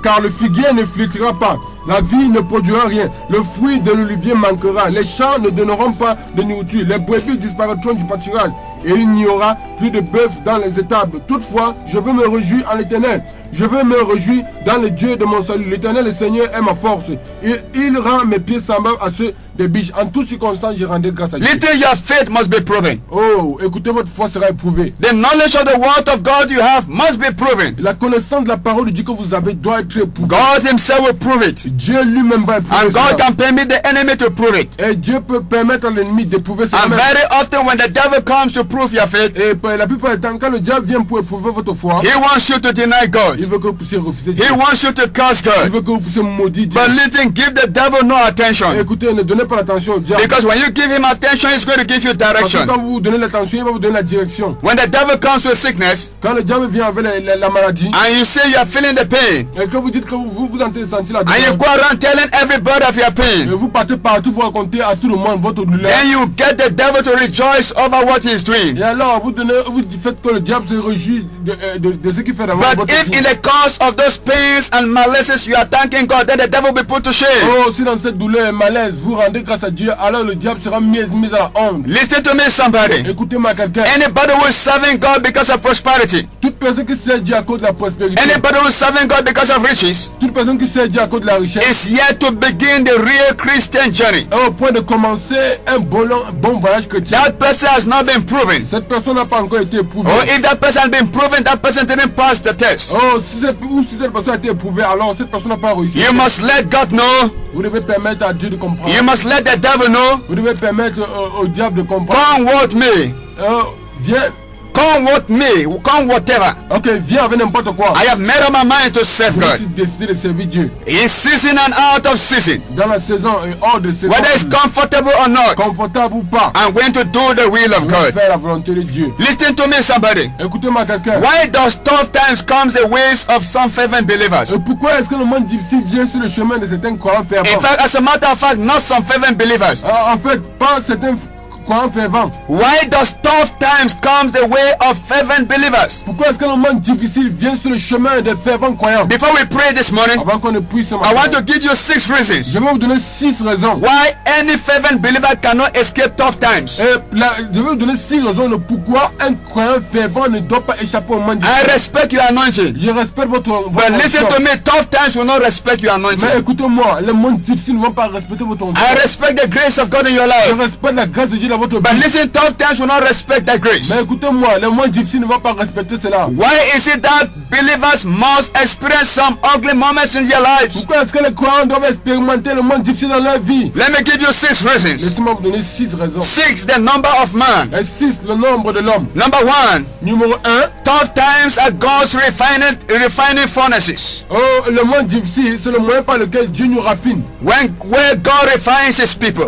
Car le figuier ne flétrira pas, la vigne ne produira rien, le fruit de l'olivier manquera, les champs ne donneront pas de nourriture, les brebis disparaîtront du pâturage, et il n'y aura plus de bœuf dans les étables. Toutefois, je veux me réjouir en l'Éternel. Je veux me réjouir dans le Dieu de mon salut. L'Éternel, le Seigneur, est ma force. Et il rend mes pieds semblables à ceux des biches. En toutes circonstances, je rendrai grâce à Dieu. Little your faith must be proven. Oh, écoutez, votre foi sera éprouvée. The knowledge of the word of God you have must be proven. La connaissance de la parole de Dieu que vous avez doit être éprouvée. God himself will prove it. Dieu lui-même va éprouver And God cela. can permit the enemy to prove it. Et Dieu peut permettre à l'ennemi d'éprouver cela. And même. very often when the devil comes to prove your faith, Et la plupart du temps, quand le diable vient pour éprouver votre foi, he wants you to deny God. il veut que vous puissiez refuser Dieu. He wants you to curse Il God. veut que vous puissiez maudire Dieu. But listen, give the devil no attention. Écoutez, ne donnez pas l'attention au diable. Because when you give him attention, he's going to give you Parce que direction. quand vous donnez l'attention, il va vous donner la direction. When the devil comes with sickness, Quand le diable vient avec la maladie, and you say you are feeling the pain, et que vous dites que vous êtes en train de sentir la and you douleur, go around telling everybody of your et pain, vous partez partout pour raconter à tout le monde votre douleur, then you get the devil to rejoice over what he's doing. et alors vous faites que le diable se réjouisse de ce qu'il fait d'abord But votre if vie. in cause of those pains and malices, you are thanking God, then the devil will be put to shame. Oh, si dans cette douleur et malaise, vous rendez grâce à Dieu, alors le diable sera mis à la honte. Listen to me, somebody. Écoutez-moi quelqu'un. Anybody who is serving God because of prosperity, Toute personne qui sert Dieu à cause de la prospérité, anybody who is serving God because of riches, toute personne qui sert Dieu à cause de la richesse, is yet to begin the real Christian journey. est au point de commencer un bon voyage chrétien. That person has not been proven. Cette personne n'a pas encore été éprouvée. Or if that person has been proven, that person didn't pass the test. Oh, si cette personne a été éprouvée, alors cette personne n'a pas réussi. You must let God know. Vous devez permettre à Dieu de comprendre. You must let the devil know. Vous devez permettre au diable de comprendre. Come what may. Viens. Come what may. Come whatever. Ok, viens avec n'importe quoi. I have made up my mind to serve Je God. suis décidé de servir Dieu. In season and out of season. Dans la saison et hors de saison. Whether it's comfortable or not. Confortable ou pas. I'm going to do the will of Je vais God. faire la volonté de Dieu. Listen to me, somebody. Écoutez-moi quelqu'un. Why does tough times comes the ways of some fervent believers? Pourquoi est-ce que le monde difficile vient sur le chemin de certains croyants fervents? In fact, as a matter of fact, not some fervent believers. En fait, pas certains croyants fervents. Why does tough times comes the way of fervent believers? Pourquoi est-ce que le monde difficile vient sur le chemin des fervents croyants? Before we pray this morning, Avant qu'on ne puisse ce I matin, want to give you 6 reasons je vais vous donner 6 raisons. why any fervent believer cannot escape tough times. Je vais vous donner 6 raisons de pourquoi un croyant fervent ne doit pas échapper au monde I difficile. respect your anointing, Je respecte votre but listen to me, tough times will not respect your Mais anointing. écoutez-moi, le monde difficile ne va pas respecter votre onction. I respect the grace of God in your Je life, respecte la grâce de Dieu dans votre but vie. listen, tough times will not respect that grace. Mais écoutez-moi, le monde difficile ne va pas respecter cela. Why is it that believers must experience some ugly moments in their lives? Pourquoi est-ce que les croyants doivent expérimenter le monde difficile dans leur vie? Let me give you 6 reasons. Laissez-moi vous donner 6 raisons. 6, the number of man. Et 6, le nombre de l'homme. Number 1, Numéro 1, tough times are God's refining furnaces. oh, le monde difficile, c'est le moyen par lequel Dieu nous raffine. Where God refines his people.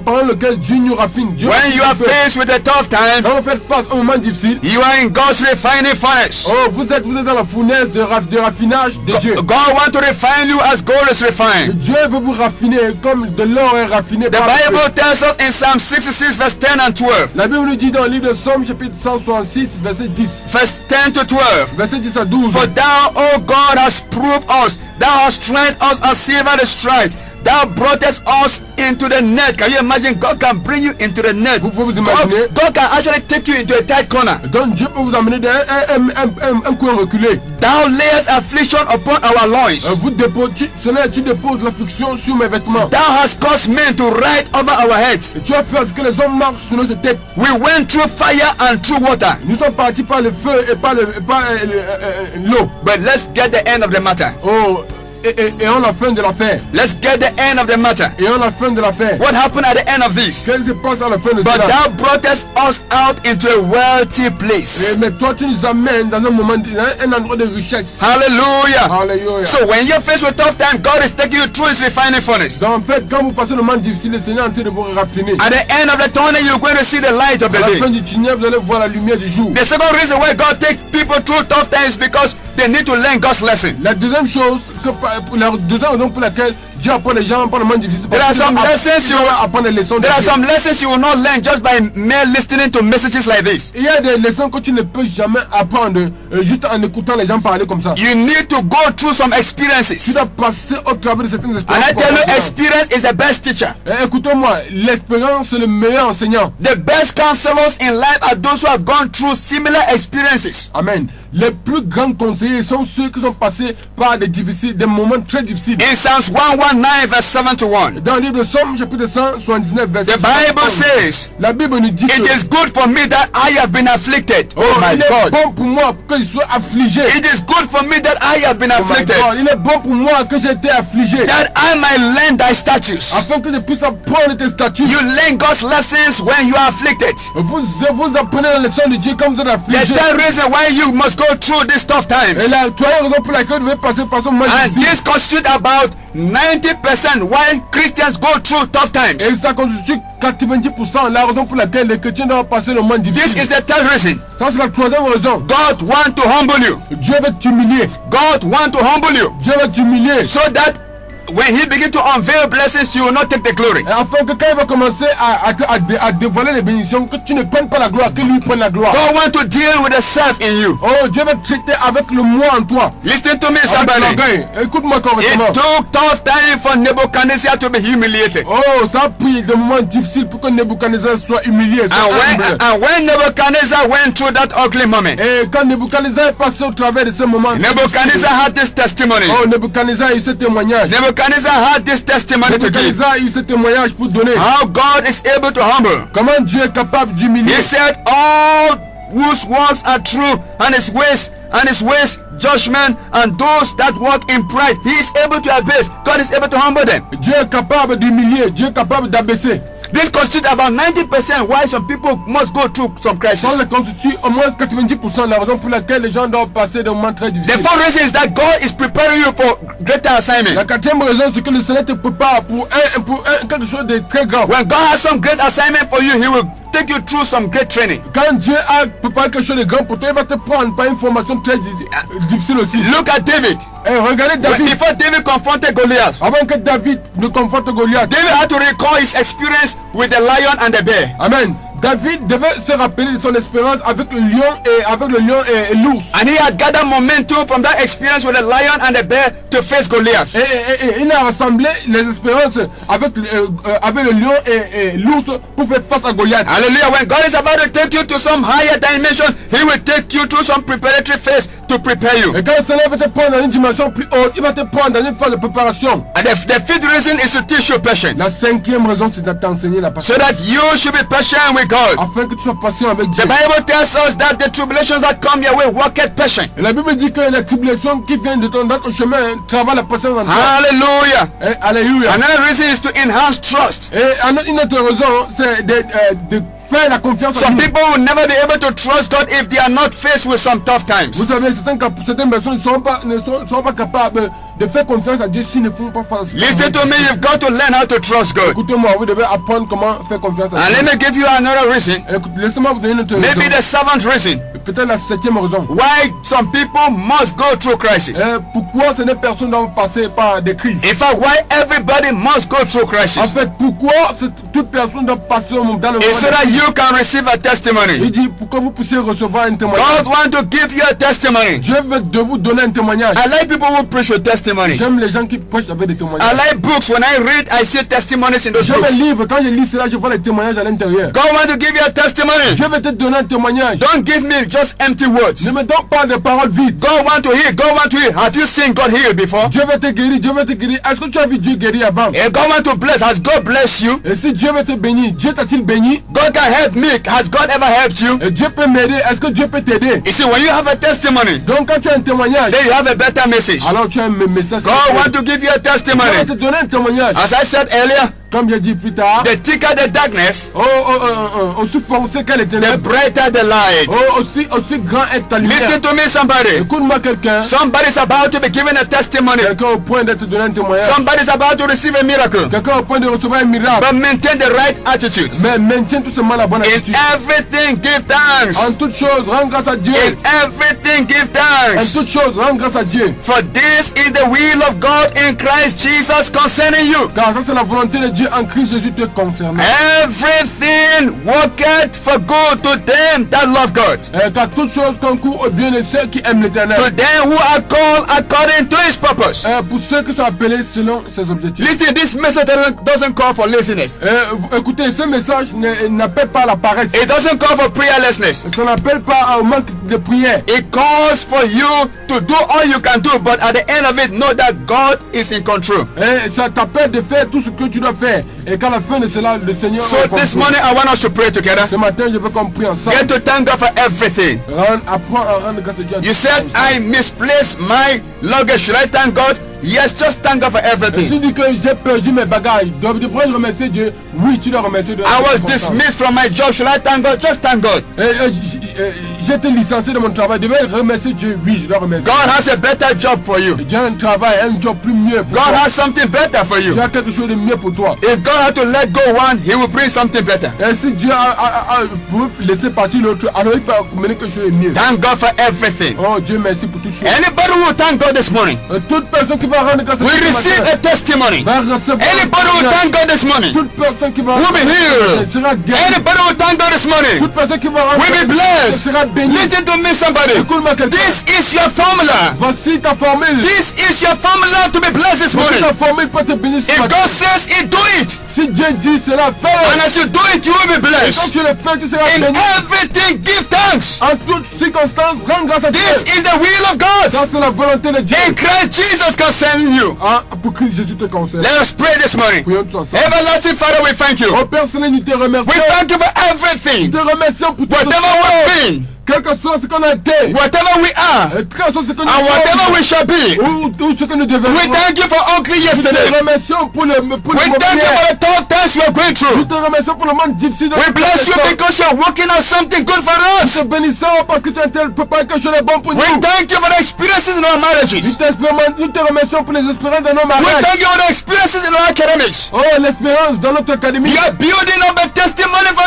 Par lequel Dieu nous raffine. Dieu When you are faced with a tough time, Quand vous faites face au moment difficile, you are in God's refining furnace. oh, vous êtes dans la fournaise de raffinage de Dieu. God wants to refine you as gold is refined. Dieu veut vous raffiner comme de l'or est raffiné The par le feu. Bible tells us in Psalm 66 verse 10 and 12. La Bible nous dit dans le livre de Somme chapitre 166 verset 10. Verse 10 to 12. Verset 10 à 12. For thou, O God, hast proved us. Thou hast trained us as silver the stripe. Thou broughtest us into the net. Can you imagine? God can bring you into the net. Vous pouvez vous imaginer. God can actually take you into a tight corner. Donc Dieu peut vous amener dans un coin reculé. Thou layest affliction upon our loins. Tu déposes l'affliction sur mes vêtements. Thou hast caused men to ride over our heads. Et tu as fait à ce que les hommes marchent sur notre tête. We went through fire and through water. Nous sommes partis par le feu et par l'eau. But let's get the end of the matter. Oh, et on la fin de l'affaire. Let's get the end of the matter. Et on la fin de l'affaire. What happened at the end of this? Qu'est-ce qui se passe à la fin de But cela? thou broughtest us out into a wealthy place. Mais toi tu nous amènes dans un moment, dans un endroit de richesse. Hallelujah. Alléluia. So when you're faced with tough time, God is taking you through his refining furnace. Donc en fait, quand vous passez le moment difficile, le Seigneur est en train de vous raffiner. At the end of the tunnel, you're going to see the light of À the la fin day. du tunnel, vous allez voir la lumière du jour. The second reason why God takes people through tough times is because they need to learn God's lesson. La deuxième chose, la deuxième raison pour laquelle Dieu apprend les gens par le moment difficile, There are some lessons you apprendre les leçons de There are Dieu. some lessons you will not learn just by mere listening to messages like this. Il y a des leçons que tu ne peux jamais apprendre juste en écoutant les gens parler comme ça. You need to go through some Tu experiences. dois passer au travers de certaines And expériences. I tell you, experience is the best teacher. Écoutez-moi, l'expérience c'est le meilleur enseignant. The best counselors in life are those who have gone through similar experiences. Amen. Les plus grands conseillers sont ceux qui sont passés par des moments très difficiles. In Psalms 119 verse 7 to 1, Dans le livre de Somme, chapitre 179, verset the Bible says, la Bible nous dit it que is good for me that I have been afflicted. Oh my il est God. bon pour moi que je sois affligé. It is good for me that I have been Oh my afflicted, God, il est bon pour moi que j'ai été affligé. that I might learn thy statutes. Afin que je puisse apprendre tes statuts. You learn God's lessons when you are afflicted. Vous apprenez la leçon de Dieu quand vous êtes The affligé. third reason why you must go through these tough times, Et la troisième raison pour laquelle vous devez passer par ce moment and difficile. this constitutes about 90% why Christians go through tough times. Et ça constitue 90% la raison pour laquelle les chrétiens doivent passer le moment This difficile. is the third reason. Ça c'est la troisième raison. God wants to humble you. Dieu veut t'humilier. God wants to humble you Dieu veut t'humilier. so that when he begin to unveil blessings, you will not take the glory. Afin que quand il va commencer à dévoiler les bénédictions, que tu ne prennes pas la gloire, que lui prenne la gloire. God want to deal with the self in you. Oh, Dieu va traiter avec le moi en toi. Listen to me, somebody. Écoute-moi It correctement. took tough time for Nebuchadnezzar to be humiliated. Oh, ça a pris des moments difficiles pour que Nebuchadnezzar soit humilié. And when Nebuchadnezzar went through that ugly moment, Et quand Nebuchadnezzar est passé au travers de ce moment, Nebuchadnezzar had this testimony. oh, Nebuchadnezzar a eu ce témoignage. Nebuchadnezzar had this testimony to give. Nebuchadnezzar a eu ce témoignage pour donner. How God is able to humble. Comment Dieu est capable d'humilier. He said, all whose works are true, and his ways judgment, and those that walk in pride, he is able to abase. God is able to humble them. Dieu est capable d'humilier. Dieu est capable d'abaisser. This constitutes about 90% why some people must go through some crisis. Ça constitue au moins 90% de la raison pour laquelle les gens doivent passer des moments très The difficiles. fourth reason is that God is preparing you for greater assignment. La quatrième raison, c'est que le Seigneur te prépare pour quelque chose de très grand. When God has some great assignment for you, he will take you through some great training. Quand Dieu a préparé quelque chose de grand pour toi, il va te prendre par une formation très difficile aussi. Look at David. Et regardez David. Before David confronted Goliath, Avant que David ne confronte Goliath. David had to recall his experience with the lion and the bear. Amen. David devait se rappeler de son expérience avec le lion et l'ours. And he had gathered momentum from that experience with the lion and the bear to face Goliath. Et il a rassemblé les expériences avec le lion et l'ours pour faire face à Goliath. Hallelujah. When God is about to take you to some higher dimension, he will take you through some preparatory phase to prepare you. Et quand le Seigneur va te prendre dans une dimension plus haute, il va te prendre dans une phase de préparation. And the fifth reason is to teach you patience. La cinquième raison, c'est de t'enseigner la patience. So that you should be patient with God. Afin que tu sois patient avec Dieu. The Bible tells us that the tribulations that come your way work at patience. Et la Bible dit que les tribulations qui viennent de ton chemin travaillent la patience en toi. Hallelujah. Et alléluia. Another reason is to enhance trust. Et une autre raison, c'est de faire la confiance en Some Dieu. people will never be able to trust God if they are not faced with some tough times. Vous savez, certaines personnes ne seront pas capables de faire confiance à Dieu s'ils ne font pas face. Listen to me, you've got to learn how to trust God. Écoutez-moi, vous devez apprendre comment faire confiance à And Dieu. let me give you another reason. Laissez-moi vous donner une autre raison. Maybe the seventh reason Peut-être la septième raison. why some people must go through crisis. Pourquoi ces personnes doivent passer par des crises? In fact, why everybody must go through En crisis. fait, pourquoi toute personne doit passer dans le moment It's so that de you can receive a testimony. Il dit, pourquoi vous puissiez recevoir un témoignage? God wants to give you a testimony. Dieu veut de vous donner un témoignage. I like people who preach with testimonies. J'aime les gens qui prêchent avec des témoignages. I like books. When I read, I see testimonies in those J'aime books. les livres. Quand je lis cela, je vois les témoignages à l'intérieur. God wants to give you a testimony. Dieu veut te donner un témoignage. Don't give me just empty words. Ne me donne pas des paroles vides. God wants to heal. God wants to heal. Have you seen God heal before? Dieu veut te guérir. Dieu veut te guérir. Est-ce que tu as vu Dieu guérir avant? And God wants to bless. Has God blessed you? Et si Dieu veut te bénir, Dieu t'a-t-il béni? God can help me. Has God ever helped you? Et Dieu peut m'aider. Est-ce que Dieu peut t'aider? You see, when you have a testimony, Donc quand tu as un témoignage, then you have a better message. alors tu as un message. God wants to give you a Dieu va testimony. te donner un témoignage. As I said earlier, Comme j'ai dit plus tard, the thicker the darkness, aussi foncé qu'elle est the ténèbre, brighter the light. aussi grand est ta lumière. Listen to me, somebody. Écoute-moi quelqu'un. Somebody's about to be given a testimony. Quelqu'un au point d'être donné un témoignage. Somebody's about to receive a miracle. Quelqu'un au point de recevoir un miracle. But maintain the right attitude. Mais maintiens tout simplement la bonne In attitude. everything, give En thanks. toute chose, rends grâce à Dieu. In everything, give En thanks. toute chose, rends grâce à Dieu. For this is the will of God in Christ Jesus concerning you. Car ça c'est la volonté de Dieu en Christ Jésus te concernant. Everything worketh for good to them that love God, Car toute chose concourt au bien de ceux qui aiment l'éternel. to them who are called according to his purpose. Pour ceux qui sont appelés selon ses objectifs. Listen, this message doesn't call for laziness. Écoutez, ce message n'appelle pas la paresse. It doesn't call for prayerlessness. Ça n'appelle pas au manque de prière. It calls for you to do all you can do, but at the end of it, know that God is in control. Ça t'appelle de faire tout ce que tu dois faire. Et qu'à la fin de cela, le Seigneur So est en this contrôle. morning, I want us to pray together. Ce matin, je veux qu'on prie ensemble. Get to thank God for everything. Apprends à rendre grâce à Dieu. You said, I misplaced my luggage. Should I thank God? Yes, just thank God for everything. Tu dis que j'ai perdu mes bagages. Devrais-je remercier Dieu? Oui, tu dois remercier Dieu. I was dismissed from my job. Should I thank God? Just thank God. j'ai été licencié de mon travail, je devais remercier Dieu. Oui, je dois remercier. God has a better job for you. Dieu a un travail, un job plus mieux pour God toi. has something better for you. Dieu a quelque chose de mieux pour toi. If God had to let go one, he will bring something better. Et si Dieu a pour laisser partir l'autre, alors il peut mener quelque chose de mieux. Thank God for everything. Oh Dieu, merci pour toutes choses. Anybody who will thank God this morning Toute personne qui va rendre grâce à will Dieu ce receive matin a testimony. va recevoir. Anybody who will thank God this morning Toute personne qui va will be healed. sera guérie. Anybody who will thank God this morning Toute personne qui va rendre will be blessed. sera bénie. Listen to me, somebody. Écoute-moi quelqu'un. This is your formula. Voici ta formule. This is your formula to be blessed this Voici morning. ta formule pour te bénir ce If matin. God says it, do it. Si Dieu dit cela, And fais-le. as you do it, you will be Et quand blessed. tu le fais, tu seras In béni. everything, give thanks. En toutes circonstances, rends grâce à Dieu. This is the will of God. Ça, c'est la volonté de Dieu. In Christ Jesus concerning you. Ah, pour Christ Jésus te concerne. Let us pray this morning. Prions tous ensemble. Everlasting Father, we thank you. Oh Père Céleste, nous te We remercions. thank you for Nous everything. te remercions pour tout Whatever we've been, quel que soit ce qu'on a été, whatever we are, quel que soit ce que nous and whatever we shall be. ou ce que nous devons. We thank you for ugly Nous te yesterday. remercions pour le We thank you mauvais. for the tough times we are going Nous through. te remercions pour le monde difficile de We bless you because you are working out something good for Nous us. te bénissons parce que tu as préparé quelque chose de bon pour nous. We thank you for the experiences in our marriages. Nous te remercions pour les espérances de nos We mariages. thank you for the experiences in our academics. Oh, l'espérance dans notre académie. You are building up a testimony for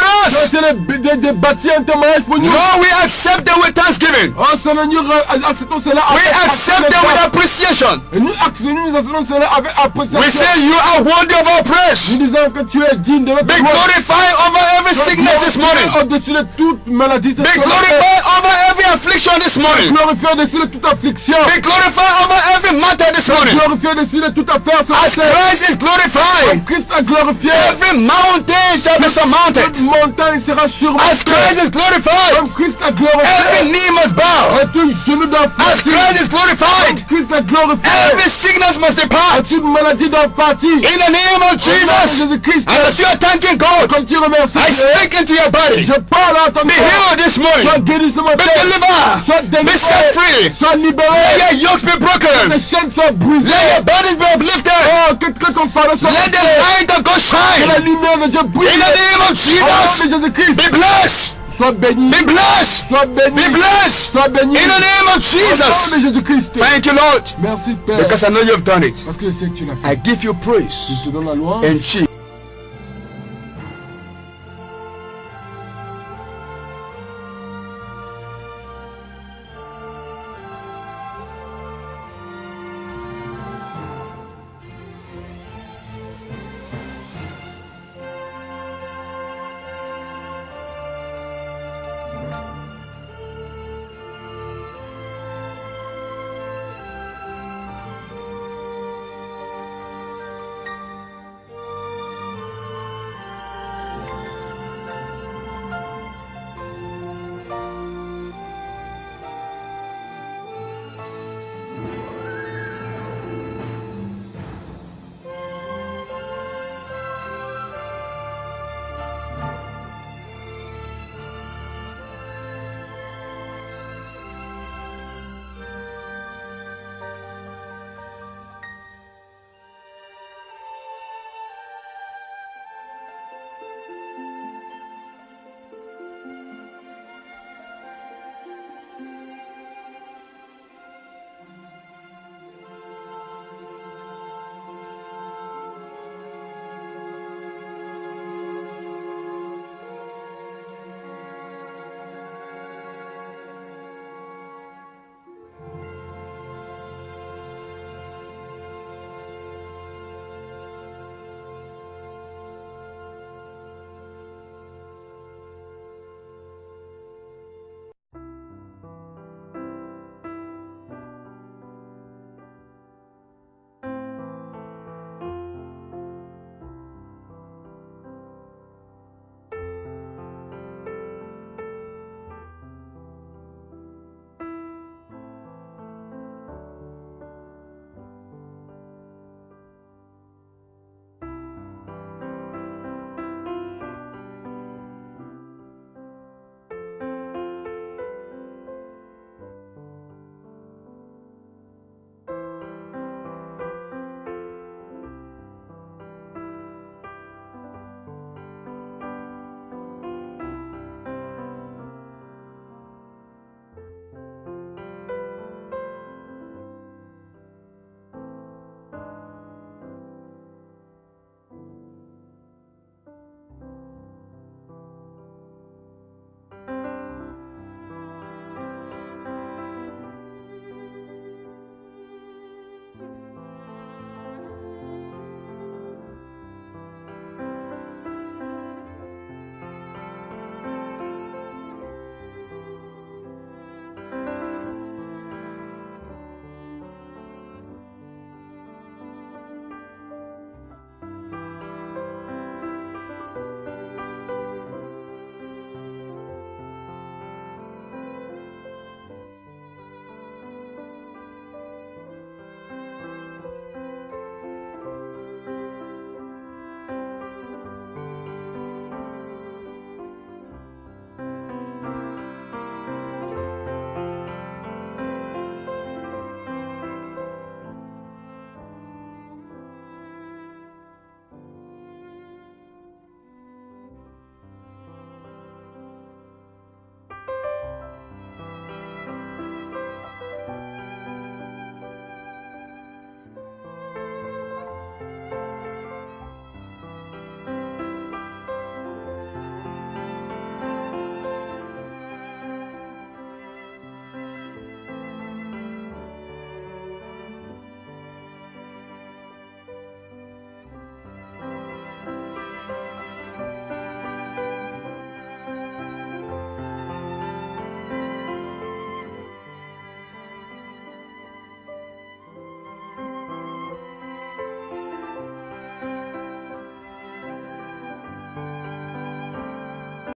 Tu as us. été de bâtir un témoignage pour nous. Lord, we accept it with thanksgiving. Oh, Seigneur, nous acceptons cela We avec accept it with appreciation. Et nous acceptons cela avec appréciation. We say you are worthy of our praise. Nous disons que tu es digne de notre Be glorified over every sickness this morning. Au-dessus de toute maladie. Be glorified over every affliction this morning. Glorifié au-dessus de toute affliction. Be glorified over every matter this morning. Glorifié au-dessus de toute affaire. As Christ is glorified, Christ a glorifié. every mountain shall be surmounted. Toute montagne sera surmontée. As Christ is glorified, Comme Christ a glorifié. every knee must bow. Et tout genou doit As partir. Christ is glorified, Christ a glorifié. every sickness must Et depart. toute maladie doit partir. In the name of Jesus, Jésus-Christ. and as you are thanking God, Comme tu remercies I Dieu, speak into your body. je parle à ton Be corps. healed this morning. Sois guéri ce Be matin. delivered. Sois Be délivré. set free. Sois libéré. Let your yokes be broken. Les chaînes soient brisées. Let your burdens be uplifted. Oh, que ton fardeau soit Let the lifté. light of God Que la shine. lumière de Dieu brille. In the name of Au nom de Jesus, Jésus-Christ. be blessed. Sois béni. Be blessed. Sois béni. Be blessed. Sois béni. In the name of Au nom Jesus. de Jésus-Christ. Thank you, Lord, Merci Père. because I know you have done it. Parce que je sais que tu l'as fait. I give you Je praise te donne la louange. in Jesus.